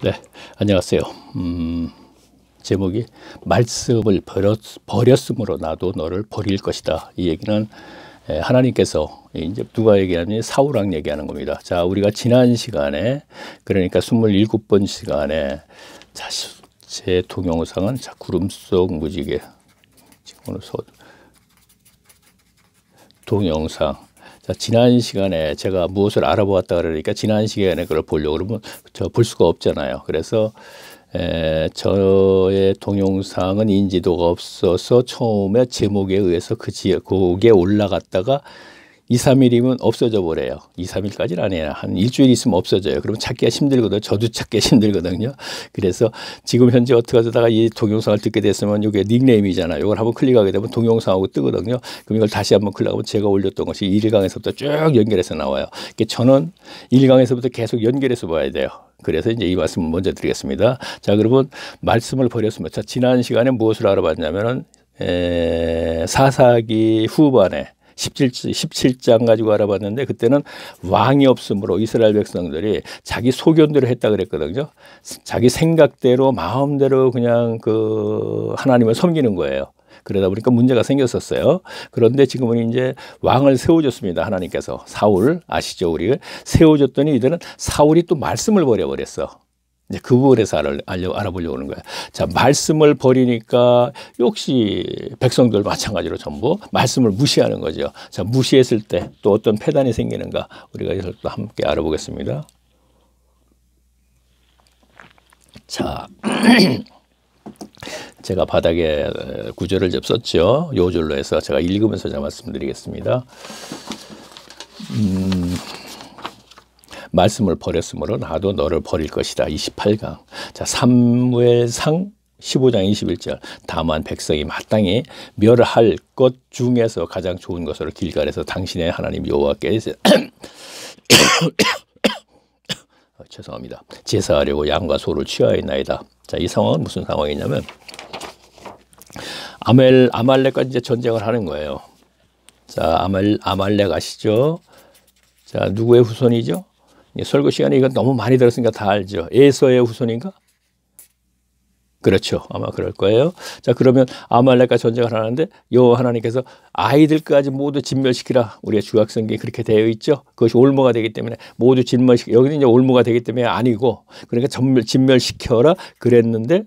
네, 안녕하세요. 제목이 말씀을 버렸으므로 나도 너를 버릴 것이다. 이 얘기는 하나님께서 이제 누가 얘기하니 사울왕 얘기하는 겁니다. 자, 우리가 지난 시간에 그러니까 27번 시간에 자, 제 동영상은 자, 구름 속 무지개 지금 동영상. 자, 지난 시간에 제가 무엇을 알아보았다 그러니까 지난 시간에 그걸 보려고 그러면 저 볼 수가 없잖아요. 그래서 저의 동영상은 인지도가 없어서 처음에 제목에 의해서 거기에 올라갔다가 2, 3일이면 없어져 버려요. 2, 3일까지는 아니에요. 한 일주일 있으면 없어져요. 그러면 찾기가 힘들거든요. 저도 찾기 힘들거든요. 그래서 지금 현재 어떻게 하다가 이 동영상을 듣게 됐으면 이게 닉네임이잖아요. 이걸 한번 클릭하게 되면 동영상하고 뜨거든요. 그럼 이걸 다시 한번 클릭하면 제가 올렸던 것이 1강에서부터 쭉 연결해서 나와요. 저는 1강에서부터 계속 연결해서 봐야 돼요. 그래서 이제 이 말씀을 먼저 드리겠습니다. 자, 그러면 말씀을 버렸습니다. 자, 지난 시간에 무엇을 알아봤냐면은 사사기 후반에 17장 가지고 알아봤는데 그때는 왕이 없으므로 이스라엘 백성들이 자기 소견대로 했다 그랬거든요. 자기 생각대로 마음대로 그냥 그 하나님을 섬기는 거예요. 그러다 보니까 문제가 생겼었어요. 그런데 지금은 이제 왕을 세워줬습니다. 하나님께서. 사울 아시죠? 우리 세워줬더니 이들은 사울이 또 말씀을 버려버렸어. 이제 그 부분에서 알아보려고 하는 거예요. 자, 말씀을 버리니까 역시 백성들 마찬가지로 전부 말씀을 무시하는 거죠. 자, 무시했을 때 또 어떤 패단이 생기는가 우리가 이걸 또 함께 알아보겠습니다. 자, 제가 바닥에 구절을 좀 썼죠. 요절로 해서 제가 읽으면서 제가 말씀드리겠습니다. 말씀을 버렸으므로 나도 너를 버릴 것이다. 28강. 자, 사무엘상 15장 21절. 다만 백성이 마땅히 멸할 것 중에서 가장 좋은 것으로 길갈에서 당신의 하나님 여호와께 죄송합니다. 제사하려고 양과 소를 취하였나이다. 자, 이 상황은 무슨 상황이냐면 아말렉과 이제 전쟁을 하는 거예요. 자, 아말렉 아시죠? 자, 누구의 후손이죠? 설교 시간에 이건 너무 많이 들었으니까 다 알죠. 에서의 후손인가? 그렇죠. 아마 그럴 거예요. 자, 그러면 아말렉과 전쟁을 하는데 여호와 하나님께서 아이들까지 모두 진멸시키라. 우리가 주약성경에 그렇게 되어 있죠. 그것이 올무가 되기 때문에 모두 여기는 이제 올무가 되기 때문에 아니고 그러니까 진멸시켜라 그랬는데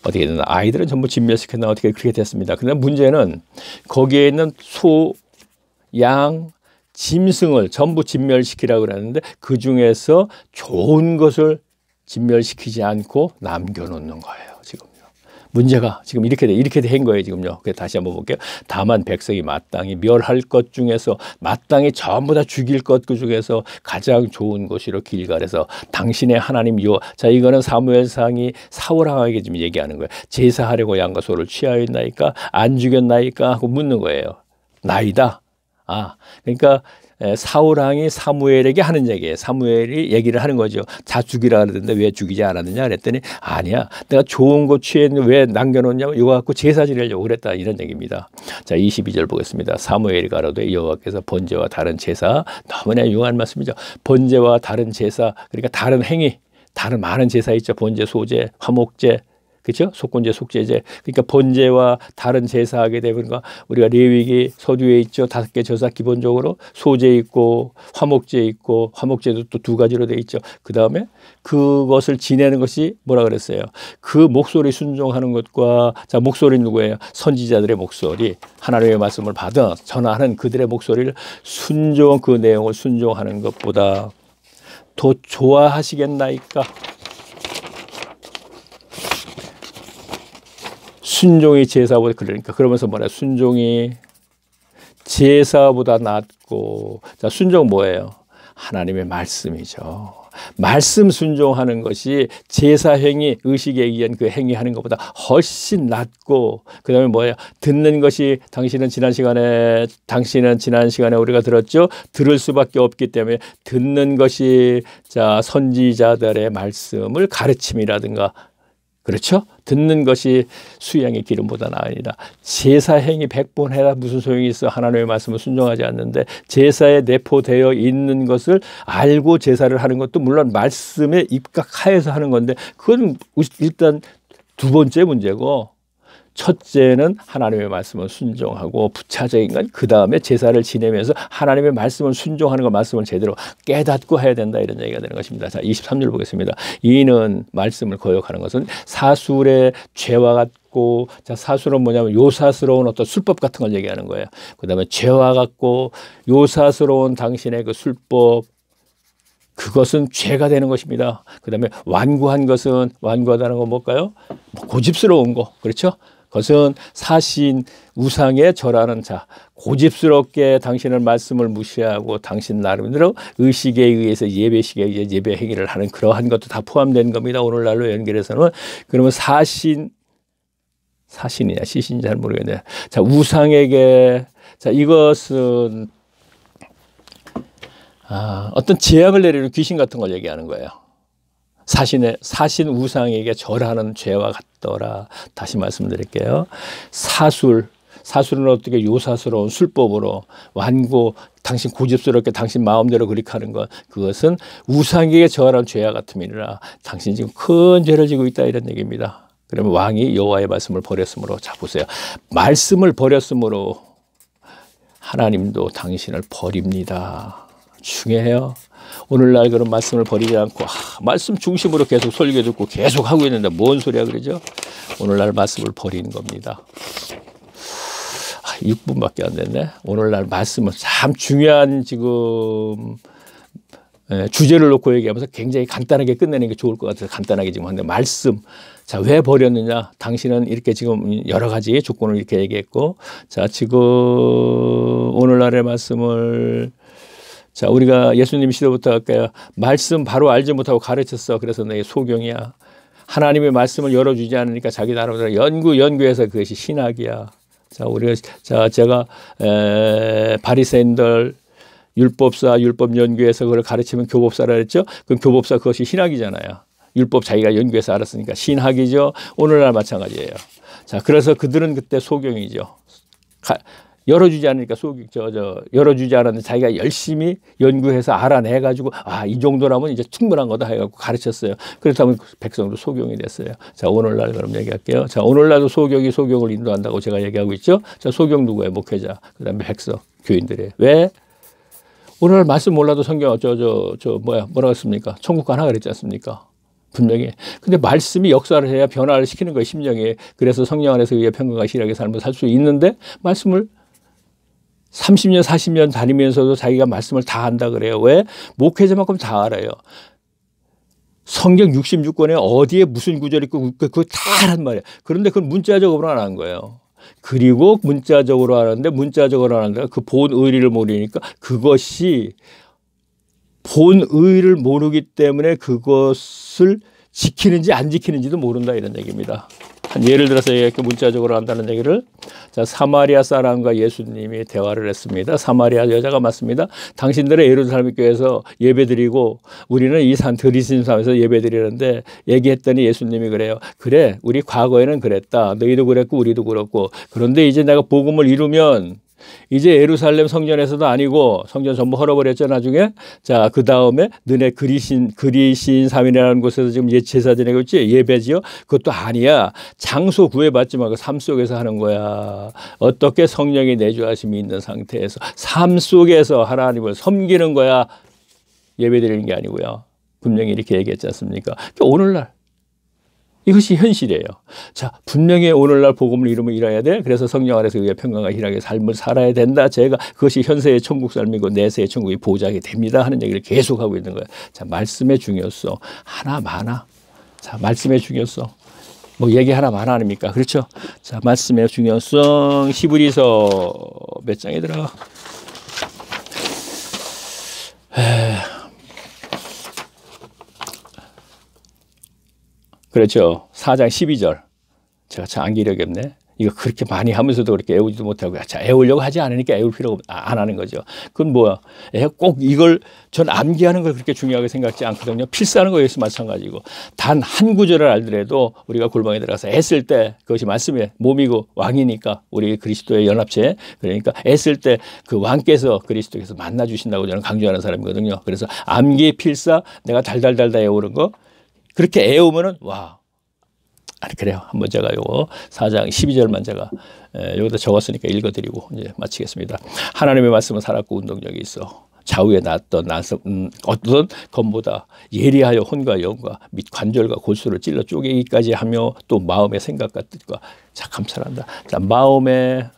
어떻게 됐나? 아이들은 전부 진멸시켰나 어떻게 그렇게 됐습니다. 그런데 문제는 거기에 있는 소, 양, 짐승을 전부 진멸시키라고 그랬는데 그 중에서 좋은 것을 진멸시키지 않고 남겨놓는 거예요. 지금요. 문제가 지금 이렇게 된 거예요. 지금요. 다시 한번 볼게요. 다만 백성이 마땅히 멸할 것 중에서 마땅히 전부 다 죽일 것 그 중에서 가장 좋은 것이로 길갈에서 당신의 하나님 여호와. 자, 이거는 사무엘상이 사울왕에게 지금 얘기하는 거예요. 제사하려고 양과 소를 취하였나이까 안 죽였나이까 하고 묻는 거예요. 나이다. 아, 그러니까 사울왕이 사무엘에게 하는 얘기예요. 사무엘이 얘기를 하는 거죠. 다 죽이라 그러던데 왜 죽이지 않았느냐 그랬더니 아니야. 내가 좋은 거 취했는데 왜 남겨놓냐면 이거 갖고 제사 지내려고 그랬다. 이런 얘기입니다. 자, 22절 보겠습니다. 사무엘이 가로되 여호와께서 번제와 다른 제사 너무나 유용한 말씀이죠. 번제와 다른 제사 그러니까 다른 행위 다른 많은 제사 있죠. 번제, 소제, 화목제 그렇죠? 속건제, 속제제. 그러니까 번제와 다른 제사하게 되면 우리가 레위기 서두에 있죠. 5개 제사 기본적으로 소제 있고 화목제 있고 화목제도 또 2가지로 돼 있죠. 그 다음에 그것을 지내는 것이 뭐라 그랬어요? 그 목소리 순종하는 것과 자, 목소리 누구예요? 선지자들의 목소리. 하나님의 말씀을 받아 전하는 그들의 목소리를 그 내용을 순종하는 것보다 더 좋아하시겠나이까? 순종이 제사보다 그러니까 그러면서 뭐냐 순종이 제사보다 낫고 자 순종 뭐예요? 하나님의 말씀이죠. 말씀 순종하는 것이 제사 행위 의식에 의한 그 행위하는 것보다 훨씬 낫고 그 다음에 뭐예요? 듣는 것이 당신은 지난 시간에 우리가 들었죠. 들을 수밖에 없기 때문에 듣는 것이 자 선지자들의 말씀을 가르침이라든가 그렇죠? 듣는 것이 수양의 기름보다 나으니라. 제사 행위 100번 해라 무슨 소용이 있어. 하나님의 말씀을 순종하지 않는데 제사에 내포되어 있는 것을 알고 제사를 하는 것도 물론 말씀에 입각하여서 하는 건데 그건 일단 두 번째 문제고 첫째는 하나님의 말씀을 순종하고 부차적인 건 그 다음에 제사를 지내면서 하나님의 말씀을 순종하는 것, 말씀을 제대로 깨닫고 해야 된다 이런 얘기가 되는 것입니다. 자, 23절 보겠습니다. 이는 말씀을 거역하는 것은 사술의 죄와 같고, 자, 사술은 뭐냐면 요사스러운 어떤 술법 같은 걸 얘기하는 거예요. 그 다음에 죄와 같고 요사스러운 당신의 그 술법, 그것은 죄가 되는 것입니다. 그 다음에 완고한 것은, 완고하다는 건 뭘까요? 고집스러운 거, 그렇죠? 그것은 사신 우상에 절하는 자, 고집스럽게 당신의 말씀을 무시하고 당신 나름대로 의식에 의해서 예배식에 의해 예배 행위를 하는 그러한 것도 다 포함된 겁니다. 오늘날로 연결해서는. 그러면 사신이냐 시신인지 잘 모르겠네요. 자, 우상에게, 자, 이것은 어떤 재앙을 내리는 귀신 같은 걸 얘기하는 거예요. 사신 우상에게 절하는 죄와 같더라. 다시 말씀드릴게요. 사술은 어떻게 요사스러운 술법으로 완고 당신 고집스럽게 당신 마음대로 그렇게 하는 것, 그것은 우상에게 절하는 죄와 같음이니라. 당신 지금 큰 죄를 지고 있다 이런 얘기입니다. 그러면 왕이 여호와의 말씀을 버렸으므로, 자 보세요. 말씀을 버렸으므로 하나님도 당신을 버립니다. 중요해요. 오늘날 그런 말씀을 버리지 않고 말씀 중심으로 계속 설교 듣고 계속 하고 있는데 뭔 소리야 그러죠? 오늘날 말씀을 버리는 겁니다. 6분밖에 안 됐네. 오늘날 말씀은 참 중요한 지금 주제를 놓고 얘기하면서 굉장히 간단하게 끝내는 게 좋을 것 같아서 간단하게 지금 하는데, 말씀. 자, 왜 버렸느냐? 당신은 이렇게 지금 여러 가지 조건을 이렇게 얘기했고, 자, 지금 오늘날의 말씀을, 자, 우리가 예수님 시대부터 할까요? 말씀 바로 알지 못하고 가르쳤어. 그래서 내 소경이야. 하나님의 말씀을 열어주지 않으니까 자기 나름대로 연구해서 그것이 신학이야. 자, 제가 바리새인들 율법사, 율법 연구해서 그걸 가르치면 교법사라 그랬죠? 그럼 교법사 그것이 신학이잖아요. 율법 자기가 연구해서 알았으니까 신학이죠. 오늘날 마찬가지예요. 자, 그래서 그들은 그때 소경이죠. 열어주지 않으니까 열어주지 않았는데 자기가 열심히 연구해서 알아내가지고 이 정도라면 이제 충분한 거다 해갖고 가르쳤어요. 그렇다면 백성도 소경이 됐어요. 자, 오늘날 그럼 얘기할게요. 자, 오늘날도 소경을 인도한다고 제가 얘기하고 있죠. 자, 소경 누구예요? 목회자. 그 다음에 백성, 교인들이에요. 왜? 오늘날 말씀 몰라도 성경 뭐라고 했습니까? 천국 가나 그랬지 않습니까? 분명히. 근데 말씀이 역사를 해야 변화를 시키는 거예요, 심령에. 그래서 성령 안에서 의해 평강과 실하게 삶을 살 수 있는데 말씀을 30년, 40년 다니면서도 자기가 말씀을 다 안다 그래요. 왜? 목회자만큼 다 알아요. 성경 66권에 어디에 무슨 구절이 있고 그거 다 하란 말이에요. 그런데 그건 문자적으로 안 한 거예요. 그리고 문자적으로 하는데 그 본 의리를 모르니까 그것이 본 의리를 모르기 때문에 그것을 지키는지 안 지키는지도 모른다 이런 얘기입니다. 예를 들어서 이렇게 문자적으로 한다는 얘기를, 자, 사마리아 사람과 예수님이 대화를 했습니다. 사마리아 여자가 맞습니다. 당신들의 예루살렘 교회에서 예배드리고 우리는 이 산 드리신 산에서 예배드리는데, 얘기했더니 예수님이 그래요. 그래, 우리 과거에는 그랬다. 너희도 그랬고 우리도 그렇고. 그런데 이제 내가 복음을 이루면 이제 예루살렘 성전에서도 아니고, 성전 전부 헐어버렸죠 나중에. 자, 그 다음에 너네 그리신 삼이라는 곳에서 지금 제사 지내고 있지, 예배지요. 그것도 아니야. 장소 구해받지 말고 삶 속에서 하는 거야. 어떻게 성령의 내주하심이 있는 상태에서 삶 속에서 하나님을 섬기는 거야. 예배드리는 게 아니고요. 분명히 이렇게 얘기했지 않습니까? 그러니까 오늘날 이것이 현실이에요. 자, 분명히 오늘날 복음을 이루면 일해야 돼. 그래서 성령 안에서 의해 평강과 희락의 삶을 살아야 된다. 제가 그것이 현세의 천국 삶이고 내세의 천국이 보장이 됩니다 하는 얘기를 계속하고 있는 거예요. 자, 말씀의 중요성 하나 많아. 자, 말씀의 중요성 뭐 얘기 하나 많아 아닙니까? 그렇죠? 자, 말씀의 중요성 히브리서 몇 장이더라? 그렇죠. 4장 12절. 제가 참 암기력이 없네. 이거 그렇게 많이 하면서도 그렇게 애우지도 못하고, 자, 애우려고 하지 않으니까 애울 필요가 안 하는 거죠. 그건 뭐야? 꼭 이걸 전 암기하는 걸 그렇게 중요하게 생각지 않거든요. 필사하는 거에 마찬가지고, 단 한 구절을 알더라도 우리가 골방에 들어가서 애쓸 때, 그것이 말씀의 몸이고 왕이니까, 우리 그리스도의 연합체, 그러니까 애쓸 때 그 왕께서 그리스도께서 만나 주신다고 저는 강조하는 사람이거든요. 그래서 암기 필사, 내가 달달달달 애우는 거, 그렇게 애우면은 와. 아니, 그래요. 한번 제가 요거 4장 12절만 제가 여기다 적었으니까 읽어드리고 이제 마치겠습니다. 하나님의 말씀은 살았고 운동력이 있어. 좌우에 났던 어떤 검보다 예리하여 혼과 영과 및 관절과 골수를 찔러 쪼개기까지 하며 또 마음의 생각과 뜻과, 자, 감찰한다. 자, 마음의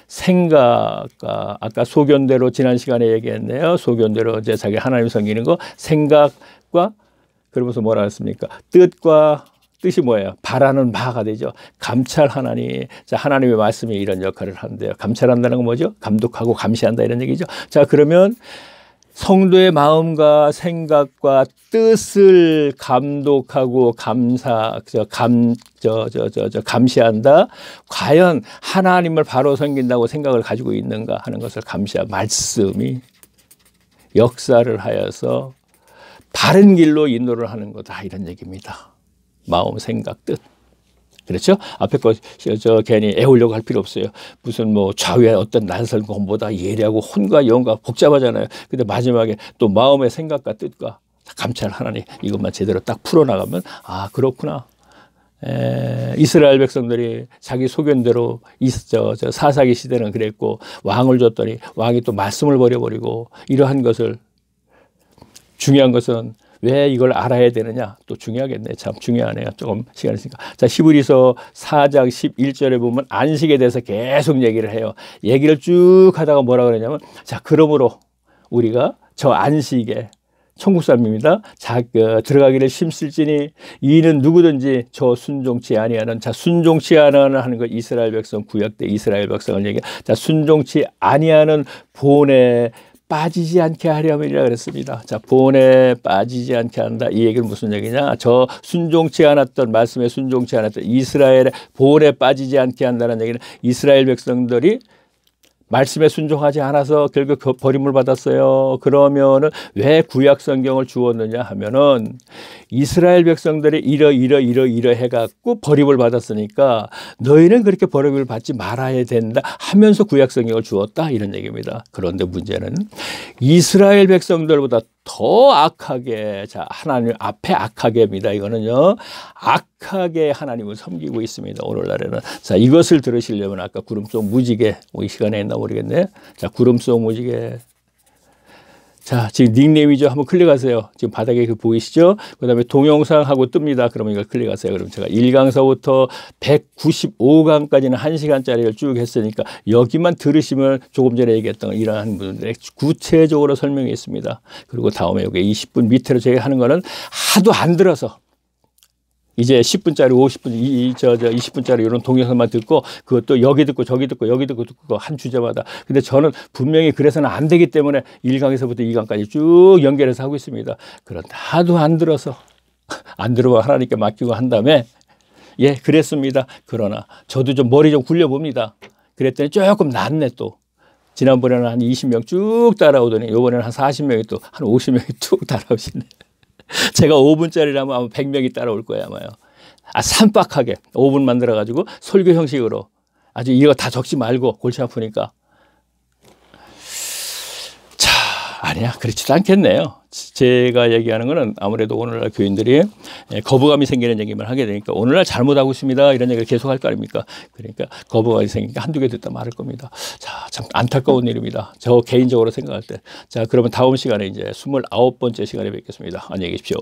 생각과, 아까 소견대로 지난 시간에 얘기했네요. 소견대로 이제 자기 하나님 섬기는 거, 생각과, 그러면서 뭐라 했습니까? 뜻과, 뜻이 뭐예요? 바라는 바가 되죠. 감찰하나니, 자, 하나님의 말씀이 이런 역할을 하는데요. 감찰한다는 건 뭐죠? 감독하고 감시한다 이런 얘기죠. 자, 그러면 성도의 마음과 생각과 뜻을 감독하고 감시한다. 과연 하나님을 바로 섬긴다고 생각을 가지고 있는가 하는 것을 감시한 말씀이 역사를 하여서 바른 길로 인도를 하는 거다 이런 얘기입니다. 마음, 생각, 뜻. 그렇죠? 앞에 거 괜히 애우려고 할 필요 없어요. 무슨 뭐 좌우에 어떤 난설 검보다 예리하고 혼과 영과 복잡하잖아요. 근데 마지막에 또 마음의 생각과 뜻과 감찰하나니, 이것만 제대로 딱 풀어나가면, 아, 그렇구나. 이스라엘 백성들이 자기 소견대로 사사기 시대는 그랬고, 왕을 줬더니 왕이 또 말씀을 버려버리고, 이러한 것을, 중요한 것은 왜 이걸 알아야 되느냐? 또 중요하겠네. 참 중요하네요. 조금 시간이 있으니까. 자, 히브리서 4장 11절에 보면 안식에 대해서 계속 얘기를 해요. 얘기를 쭉 하다가 뭐라 그러냐면, 자, 그러므로 우리가 저 안식에, 천국 삶입니다. 들어가기를 힘쓸지니 이는 누구든지 저 순종치 아니하는, 자, 순종치 아니하는 하는 거 이스라엘 백성, 구약 때 이스라엘 백성을 얘기해. 자, 순종치 아니하는 본에 빠지지 않게 하려면이라 그랬습니다. 자, 본에 빠지지 않게 한다. 이 얘기는 무슨 얘기냐? 저 순종치 않았던, 말씀에 순종치 않았던 이스라엘의 본에 빠지지 않게 한다는 얘기는, 이스라엘 백성들이 말씀에 순종하지 않아서 결국 버림을 받았어요. 그러면은 왜 구약 성경을 주었느냐 하면은, 이스라엘 백성들이 이러 해갖고 버림을 받았으니까 너희는 그렇게 버림을 받지 말아야 된다 하면서 구약 성경을 주었다 이런 얘기입니다. 그런데 문제는 이스라엘 백성들보다 더 악하게, 자, 하나님 앞에 악하게입니다. 이거는요, 악하게 하나님을 섬기고 있습니다. 오늘날에는. 자, 이것을 들으시려면 아까 구름 속 무지개, 이 시간에 했나 모르겠네. 자, 구름 속 무지개. 자, 지금 닉네임이죠. 한번 클릭하세요. 지금 바닥에 그 보이시죠? 그 다음에 동영상하고 뜹니다. 그러면 이걸 클릭하세요. 그럼 제가 1강서부터 195강까지는 1시간짜리를 쭉 했으니까 여기만 들으시면 조금 전에 얘기했던 이러한 분들의 구체적으로 설명이 있습니다. 그리고 다음에 여기 20분 밑으로 제가 하는 거는 하도 안 들어서 이제 10분짜리, 50분, 20분짜리 이런 동영상만 듣고, 그것도 여기 듣고 저기 듣고 여기 듣고 한 주제마다. 근데 저는 분명히 그래서는 안 되기 때문에 1강에서부터 2강까지 쭉 연결해서 하고 있습니다. 그런데 하도 안 들어서, 안 들어가 하나님께 맡기고 한 다음에, 예, 그랬습니다. 그러나 저도 좀 머리 좀 굴려봅니다. 그랬더니 조금 낫네 또. 지난번에는 한 20명 쭉 따라오더니 이번에는 한 40명이 또 한 50명이 쭉 따라오시네. 제가 5분짜리라면 아마 100명이 따라올 거예요, 아마요. 아, 산박하게 5분 만들어가지고 설교 형식으로 아주 이거 다 적지 말고 골치 아프니까. 자, 아니야. 그렇지도 않겠네요. 제가 얘기하는 거는 아무래도 오늘날 교인들이 거부감이 생기는 얘기만 하게 되니까 오늘날 잘못하고 있습니다. 이런 얘기를 계속 할 거 아닙니까? 그러니까 거부감이 생기니까 한두 개 듣다 말을 겁니다. 자, 참 안타까운 일입니다. 저 개인적으로 생각할 때. 자, 그러면 다음 시간에 이제 29번째 시간에 뵙겠습니다. 안녕히 계십시오.